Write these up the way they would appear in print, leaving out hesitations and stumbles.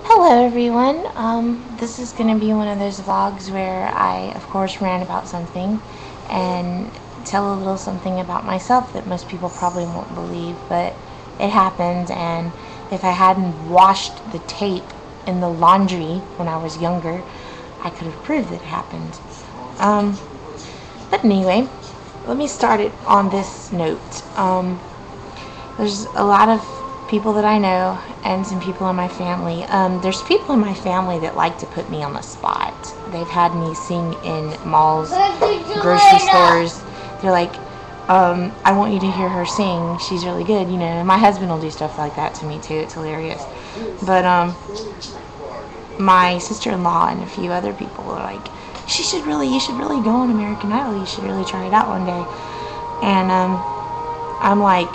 Hello everyone. This is going to be one of those vlogs where I, of course, rant about something and tell a little something about myself that most people probably won't believe, but it happened. And if I hadn't washed the tape in the laundry when I was younger, I could have proved that it happened. But anyway, let me start it on this note. There's a lot of people that I know and some people in my family. There's people in my family that like to put me on the spot. They've had me sing in malls, grocery stores. They're like, I want you to hear her sing. She's really good, you know. And my husband will do stuff like that to me too. It's hilarious. But my sister-in-law and a few other people are like, you should really go on American Idol. You should really try it out one day. And I'm like,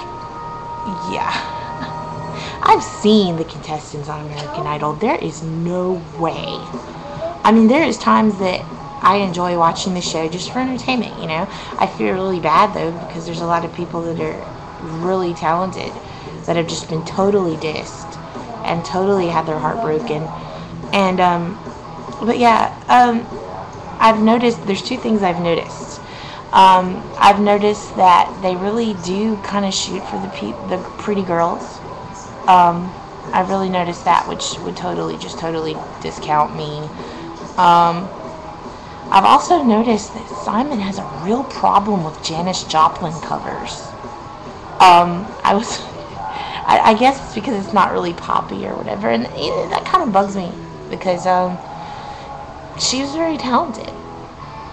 yeah. I've seen the contestants on American Idol. There is no way. I mean, there is times that I enjoy watching the show just for entertainment, you know. I feel really bad, though, because there's a lot of people that are really talented that have just been totally dissed and totally had their heart broken. And, but yeah, I've noticed, there's two things I've noticed. I've noticed that they really do kind of shoot for the pretty girls. I've really noticed that, which would totally discount me. I've also noticed that Simon has a real problem with Janis Joplin covers. I guess it's because it's not really poppy or whatever, and that kind of bugs me because she was very talented.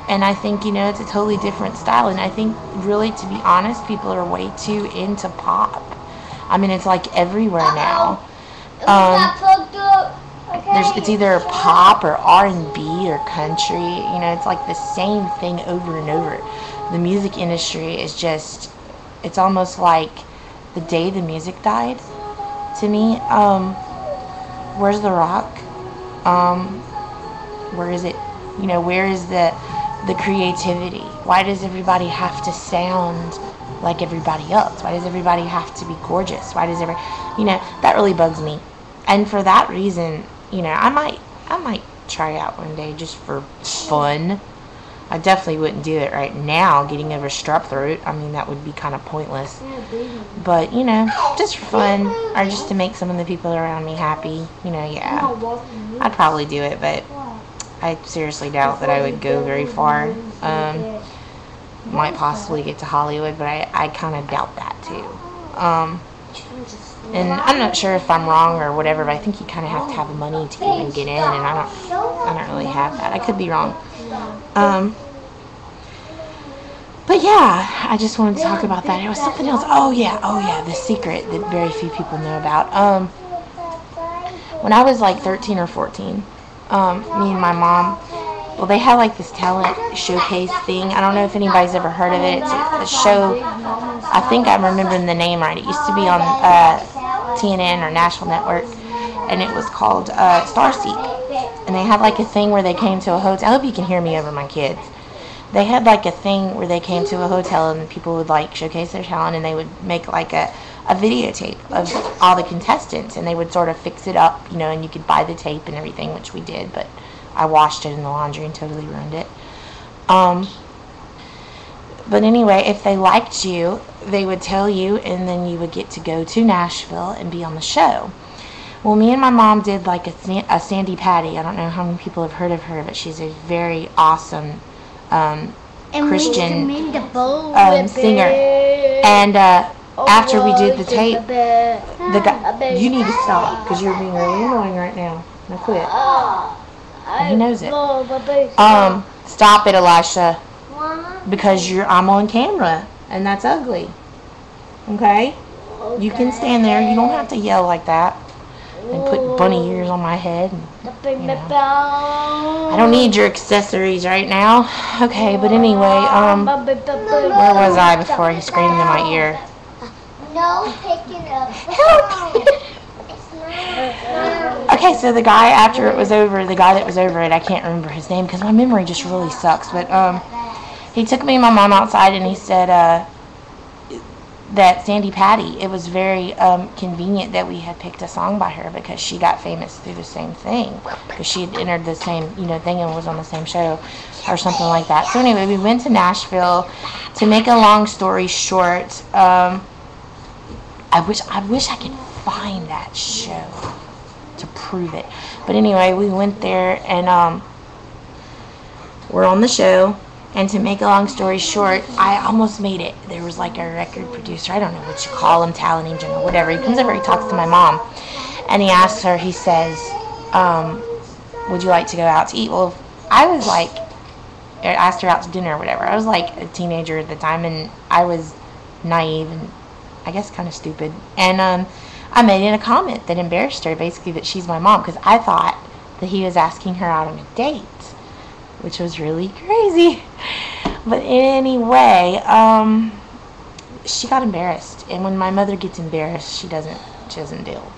And I think, you know, it's a totally different style. And I think, really, to be honest, people are way too into pop. I mean, it's like everywhere now. It's either pop or R&B or country. You know, it's like the same thing over and over. The music industry is just, it's almost like the day the music died to me. Where's the rock? Where is it? You know, where is the creativity? Why does everybody have to sound like everybody else? Why does everybody have to be gorgeous? Why does you know, that really bugs me. And for that reason, you know, I might try out one day just for fun. I definitely wouldn't do it right now, getting over strep throat. I mean, that would be kind of pointless. But, you know, just for fun, or just to make some of the people around me happy, you know, yeah. I'd probably do it, but I seriously doubt that I would go very far. Might possibly get to Hollywood, but I kind of doubt that too. And I'm not sure if I'm wrong or whatever, but I think you kind of have to have money to even get in, and I don't really have that. I could be wrong. But yeah, I just wanted to talk about that. It was something else. Oh yeah, the secret that very few people know about. When I was like 13 or 14, me and my mom, well, they had like this talent showcase thing. I don't know if anybody's ever heard of it. It's a show, I think I'm remembering the name right. It used to be on TNN or National Network, and it was called Starseek. And they had like a thing where they came to a hotel. I hope you can hear me over my kids. They had like a thing where they came to a hotel and people would like showcase their talent, and they would make like a videotape of all the contestants, and they would sort of fix it up, you know, and you could buy the tape and everything, which we did, but I washed it in the laundry and totally ruined it. But anyway, if they liked you, they would tell you, and then you would get to go to Nashville and be on the show. Well, me and my mom did like a Sandy Patty. I don't know how many people have heard of her, but she's a very awesome Christian singer. And after we did the tape, the guy, you need to stop because you're being really annoying right now. Now quit. And he knows it. Stop it, Elisha, because I'm on camera, and that's ugly. Okay? You can stand there. You don't have to yell like that and put bunny ears on my head. And, you know. I don't need your accessories right now. Okay, but anyway, where was I before he screamed in my ear? No picking up. Help! Okay, so the guy after it was over, the guy that was over it, I can't remember his name because my memory just really sucks, but he took me and my mom outside and he said, that Sandy Patty, it was very convenient that we had picked a song by her because she got famous through the same thing, because she had entered the same thing and was on the same show or something like that. So anyway, we went to Nashville. To make a long story short, I wish I could find that show to prove it. But anyway, we went there and we're on the show. And to make a long story short, I almost made it. There was like a record producer, I don't know what you call him, talent agent or whatever. He comes over, he talks to my mom, and he asks her, he says, would you like to go out to eat? Well, I was like, I asked her out to dinner or whatever. I was like a teenager at the time, and I was naive and I guess kind of stupid. And I made in a comment that embarrassed her, basically that she's my mom, because I thought that he was asking her out on a date, which was really crazy. But anyway, she got embarrassed, and when my mother gets embarrassed, she doesn't deal.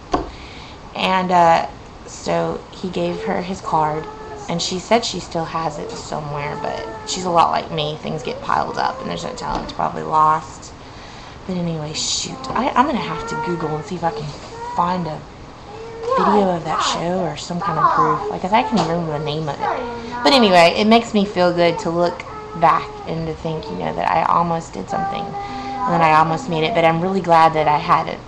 And so he gave her his card, and she said she still has it somewhere, but she's a lot like me. Things get piled up, and there's no telling, it's probably lost. But anyway, shoot, I'm gonna have to Google and see if I can find a video of that show or some kind of proof, like, 'cause I can't even remember the name of it. But anyway, it makes me feel good to look back and to think, that I almost did something and that I almost made it. But I'm really glad that I had it,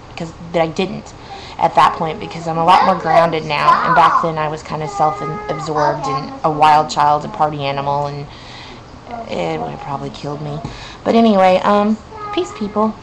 that I didn't at that point, because I'm a lot more grounded now. And back then I was kind of self-absorbed and a wild child, a party animal, and it would have probably killed me. But anyway, peace, people.